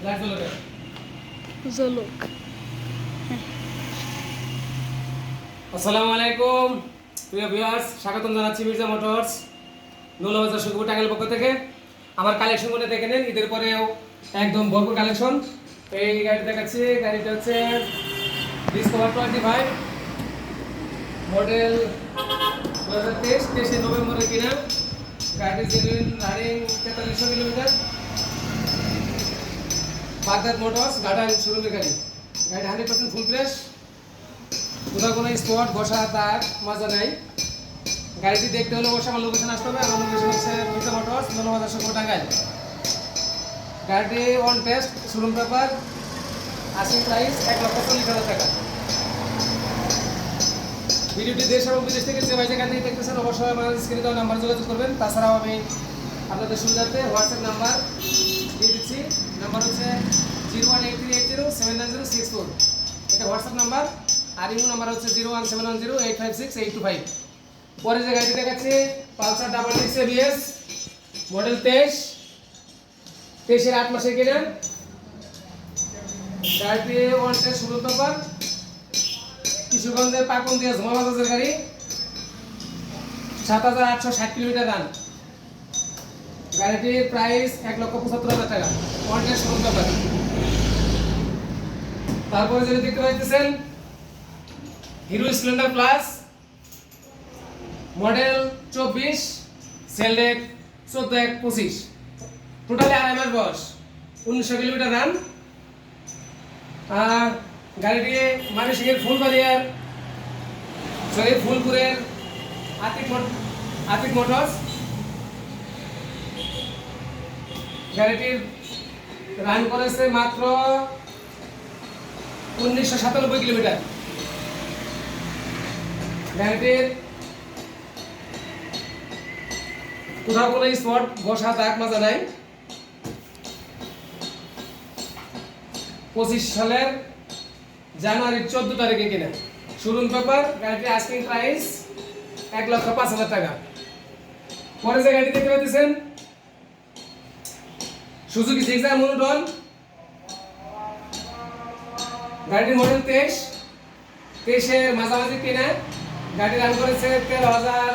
Light জ্বলো রে। জলুক। আসসালামু আলাইকুম প্রিয় ভিউয়ার্স, স্বাগতম জানাচ্ছি মির্জা মোটরস নৌলাবাজার সুখপুর টাঙ্গাইল পক্ষ থেকে। আমার কালেকশনগুলো দেখে নেন, ঈদের পরেও একদম ভরপুর কালেকশন। এই গাড়ি দেখাচ্ছি, গাড়িটা হচ্ছে ডিসকভার 25 মডেল 2023 নভেম্বরে কিনা। গাড়ির genuine running 4300 kilometre. Baghdad motors গাড়ি শোরুমের গাড়ি। গাড়ি 100% ফুল ফ্রেশ, কোথাও কোনো স্পট বসা তার মজা নেই। গাড়িটি দেখতে হলে অবশ্যই আমার লোকেশন আসতে হবে। আমার লোকেশন হচ্ছে মির্জা মোটরস নৌলাবাজার সুখপুর টাঙ্গাইল। গাড়িটি on test, showroom paper, asking price 1,40,000 টাকা। ভিডিওটি দেশ এবং বিদেশ থেকে যে ভাই যেখান থেকে দেখতেছেন অবশ্যই আমার স্ক্রিনে দেওয়া নাম্বার যোগাযোগ করবেন। তাছাড়াও আমি আপনাদের সুবিধার্থে হোয়াটসঅ্যাপ নাম্বার দিয়ে দিচ্ছি। নাম্বার হচ্ছে 0183807906 এটা হোয়াটসঅ্যাপ নাম্বার। আর ইমো নাম্বার হচ্ছে 01710856825। পরে যে গাড়িটি দেখাচ্ছি পালসার ডাবল ডিক্স এবিএস মডেল 23 8 মাসে কেনা। গাড়িটি ওয়ান টেস্ট শুরু পেপার, কিশোরগঞ্জের পাকুন দিয়ে ঝুমাবাজারের গাড়ি। 7860 কিলোমিটার রান। গাড়িটির প্রাইস 1,75,000 টাকা, ওয়ান টেস্ট শুরু পেপার। তারপরে যেটা দেখতে পাচ্ছেন Hero Splendor plus model 24, sale date 14/1/25, totally 2.5 মাস বয়স, 1900 কিলোমিটার রান। আর গাড়িটি মানিসিংহের ফুলবাড়িয়ার ফুলপুরের আতিক মোটরস। গাড়িটির রান করেছে মাত্র 1997 কিলোমিটার। গাড়িটির কোথাও কোনো স্পট বসা দাগ মাজা নাই। 25 সালের জানুয়ারির 14 তারিখে কিনা। Showroom paper. গাড়িটির আস্কিং প্রাইস 1,05,000 টাকা। পরে যে গাড়ি দেখতে পাচ্ছেন সুজুকি জিক্সার মনোটন। গাড়িটির মডেল 23 মাঝামাঝি কিনা। গাড়ি রান করেছে 13,000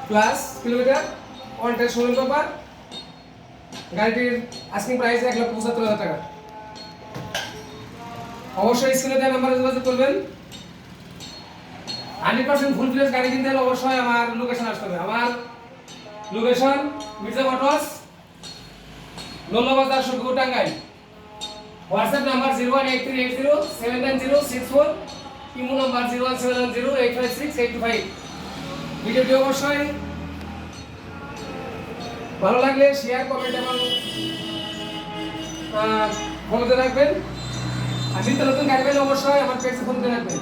plus kilometre, on test showroom paper. গাড়িটির আস্কিং প্রাইস 1,75,000 টাকা। অবশ্যই স্ক্রিনে দেওয়া নাম্বারে যোগাযোগ করবেন। 100% ফুল ফ্রেশ গাড়ি কিনতে হলে অবশ্যই আমার লোকেশন আসতে হবে। আমার location Mirza motors Naulabazar Sukhpur Tangail. WhatsApp number 0183807906 Imo number 01710856825। ভিডিওটি অবশ্যই ভালো লাগলে শেয়ার, কমেন্ট এবং ফলোতে রাখবেন। আর নিত্য নতুন গাড়ি পেলে অবশ্যই আমার পেজে ফোন করে রাখবেন।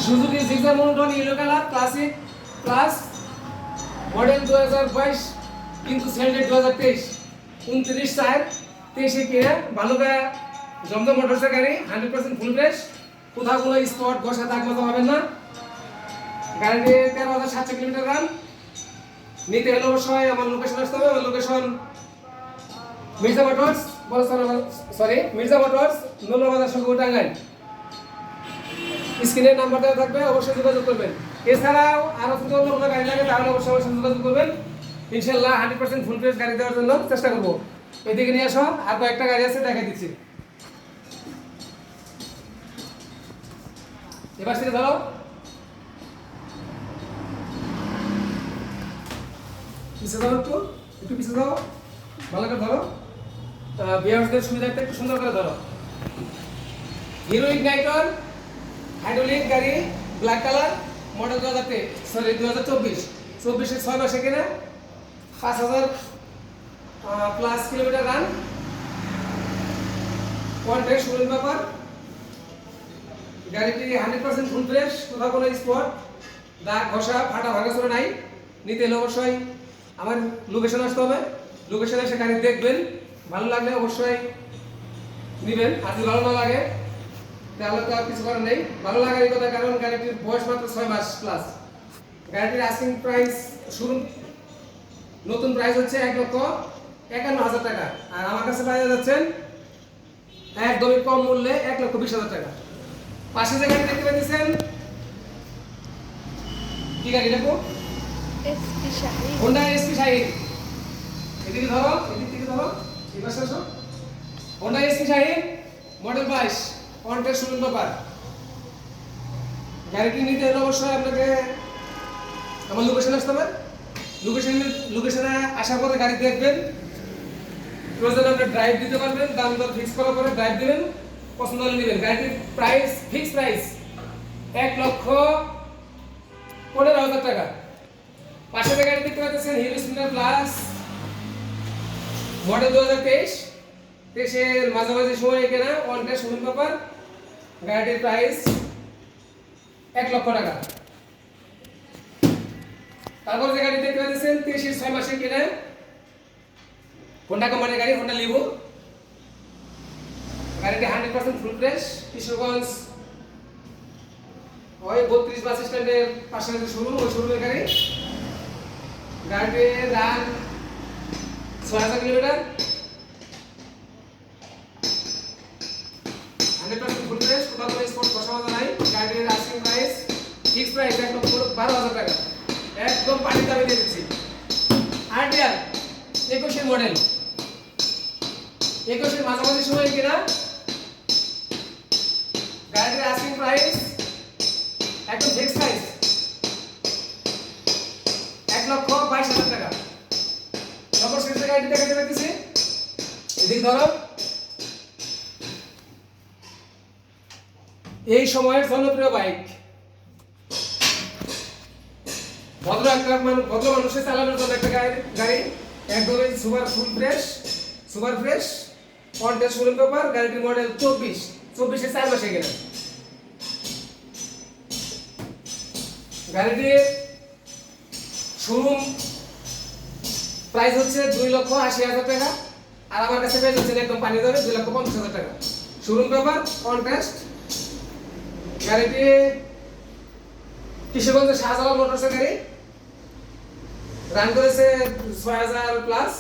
Suzuki Gixxer monotone yellow colour classic plus model 2022 কিন্তু সেল ডেট 2023, 29/4/23 কিনে। ভালো জমজম মোটরসের গাড়ি, 100% ফুল ফ্রেশ, কোথাও কোনো স্পট বসা দাগ মতো পাবেন না। গাড়িটি 13,700 কিলোমিটার রান। নিতে হলে অবশ্যই আমার লোকেশন আসতে হবে। আমার location Mirza motors Mirza motors Naulabazar Sukhpur Tangail. স্ক্রিনের নাম্বার দেওয়া থাকবে, অবশ্যই যোগাযোগ করবেন। এছাড়াও আরও যদি অন্য কোনো গাড়ি লাগে তাহলে অবশ্যই আমার সাথে যোগাযোগ করবেন। ইনশাল্লাহ 100% ফুল ফ্রেশ গাড়ি দেওয়ার জন্য চেষ্টা করবো। এদিকে নিয়ে আসো, আর কয়েকটা গাড়ি আছে দেখাই দিচ্ছি। এবার থেকে ধরো, পিছিয়ে দাও, একটু পিছিয়ে দাও, ভালো করে ধরো। বিয়ারদের সুবিধার্থে একটু সুন্দর করে ধরো। হিরো ইগনাইটর হাইড্রোলিক গাড়ি, ব্ল্যাক কালার, মডেল 2024 6 মাসে কিনা। 5,000 plus kilometre run. One test showroom paper. গাড়িটি 100% ফুল ফ্রেশ, কোথাও কোনো স্পট দাগ ঘষা ফাটা ভাঙাচোরা নাই। নিতে হলে অবশ্যই আমার লোকেশন আসতে হবে। লোকেশনে এসে গাড়ি দেখবেন, ভালো লাগলে অবশ্যই নেবেন। আর যদি ভালো না লাগে তাহলে তো আর কিছু করার নেই। ভালো লাগারই কথা, কারণ গাড়িটির বয়স মাত্র 6 মাস প্লাস। গাড়িটির আস্কিং প্রাইস শুরু নতুন প্রাইস হচ্ছে 51,000 টাকা। আর আমার কাছে পাওয়া যাচ্ছেন একদমই কম মূল্যে 1,20,000 টাকা। পাশে যে গাড়ি দেখতে পাচ্ছেন কি গাড়ি দেখো? SP Shaheen. Honda SP Shaheen. এদিকে ধরো, এদিক থেকে ধরো, এই পাশে আসো। Honda SP Shaheen model 22 contract showroom paper. গাড়িটি নিতে হলে অবশ্যই আপনাকে আমার লোকেশনে আসতে হবে। লোকেশনে আসার পরে গাড়ি দেখবেন, প্রয়োজনে আপনি ড্রাইভ দিতে পারবেন, দাম দর ফিক্স করার পরে ড্রাইভ দিবেন, পছন্দ হলে নেবেন। গাড়িটির প্রাইস ফিক্স প্রাইস 1,15,000 টাকা। পাশে যে গাড়ি দেখতে পাচ্ছেন হিরো স্প্লেন্ডার প্লাস মডেল 2023 এর মাঝামাঝি সময় কেনা, অন টেস্ট শোরুম পেপার। গাড়িটির প্রাইস 1 লক্ষ টাকা। তারপর যে গাড়ি দেখতে পাচ্ছেন 23 6 মাসে কেনা হোন্ডা কোম্পানির গাড়ি, হোন্ডা লিভো। গাড়িটি 100% ফুল ফ্রেশ, কিশোরগঞ্জ ওই 32 বাস স্ট্যান্ডের পাশে যে শোরুম, ওই শোরুমের গাড়ি। গাড়িটির রান 6,000 কিলোমিটার, 100% ফুল ফ্রেশ, কোথাও কোনো স্পট বসানো নাই। গাড়িটির আস্কিং প্রাইস ফিক্স প্রাইস 1,12,000 টাকা। একদম পানির দামে দিয়ে দিচ্ছি। আরটিআর 21 এর মডেল, 21 এর মাঝামাঝি সময় কিনা। গাড়িটির আস্কিং প্রাইস একদম ফিক্স প্রাইস 1,22,000 টাকা। সর্বশেষ গাড়িটি দেখাতে পাচ্ছি, এদিক ধরো। এই সময়ের জনপ্রিয় বাইক, ভদ্র মানুষের চালানোর জন্য একটা গাড়ি, একদমই super full fresh, super fresh, contest showroom paper. গাড়িটির মডেল 24 এর 4 মাসে কেনা। গাড়িটির শোরুম প্রাইস হচ্ছে 2,80,000 টাকা। আর আমার কাছে পেয়ে যাচ্ছেন একদম পানি দামে 2,50,000 টাকা। Showroom paper, contest. গাড়িটি কিশোরগঞ্জের শাহজালাল মোটরসের গাড়ি, রান করেছে 6,000 প্লাস,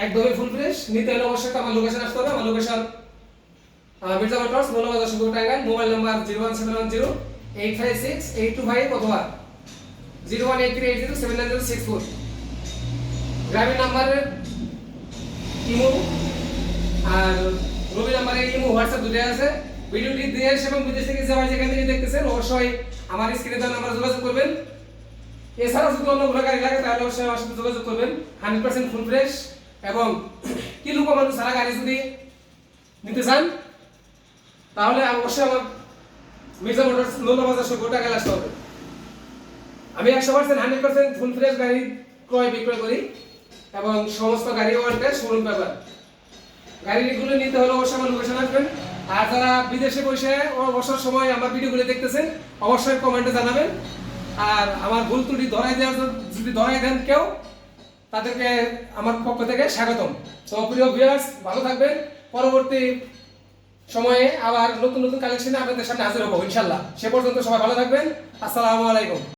একদমই ফুল ফ্রেশ। নিতে হলে অবশ্যই আমার লোকেশন আসতে হবে। আমার লোকেশন মির্জা মোটরস, মৌলবাজার সুন্দর টাঙ্গাইল। মোবাইল নাম্বার 01710856825 অথবা 01838079064। গ্রামীণ নাম্বারের ইমো আর রবি নাম্বারে ইমো হোয়াটসঅ্যাপ দুটোই আছে। ভিডিওটি দেশ এবং বিদেশ থেকে যেখান থেকে দেখতেছেন অবশ্যই আমার স্ক্রিনে দেওয়া নাম্বারে যোগাযোগ করবেন। এছাড়াও যদি অন্য কোনো গাড়ি লাগে তাহলে অবশ্যই আমার সাথে যোগাযোগ করবেন। 100% ফুল ফ্রেশ এবং কিলো কমানো সারা গাড়ি যদি নিতে চান তাহলে অবশ্যই আমার মির্জা মোটরস মৌলবাজার সুন্দর টাঙ্গাইল আসতে হবে। আমি 100% ফুল ফ্রেশ গাড়ি ক্রয় বিক্রয় করি এবং সমস্ত গাড়ি ওয়ান টেস্ট শোরুম পেপার। গাড়িগুলো নিতে হলে অবশ্যই আমার লোকেশন আসবেন। আর যারা বিদেশে বসে অবসর সময় আমার ভিডিওগুলো দেখতেছেন অবশ্যই কমেন্টে জানাবেন। আর আমার ভুল ত্রুটি যদি ধরাই দেন কেউ, তাদেরকে আমার পক্ষ থেকে স্বাগতম। তো প্রিয় ভিউয়ার্স, ভালো থাকবেন। পরবর্তী সময়ে আবার নতুন নতুন কালেকশনে আপনাদের সামনে হাজির হবো ইনশাল্লাহ। সে পর্যন্ত সবাই ভালো থাকবেন। আসসালামু আলাইকুম।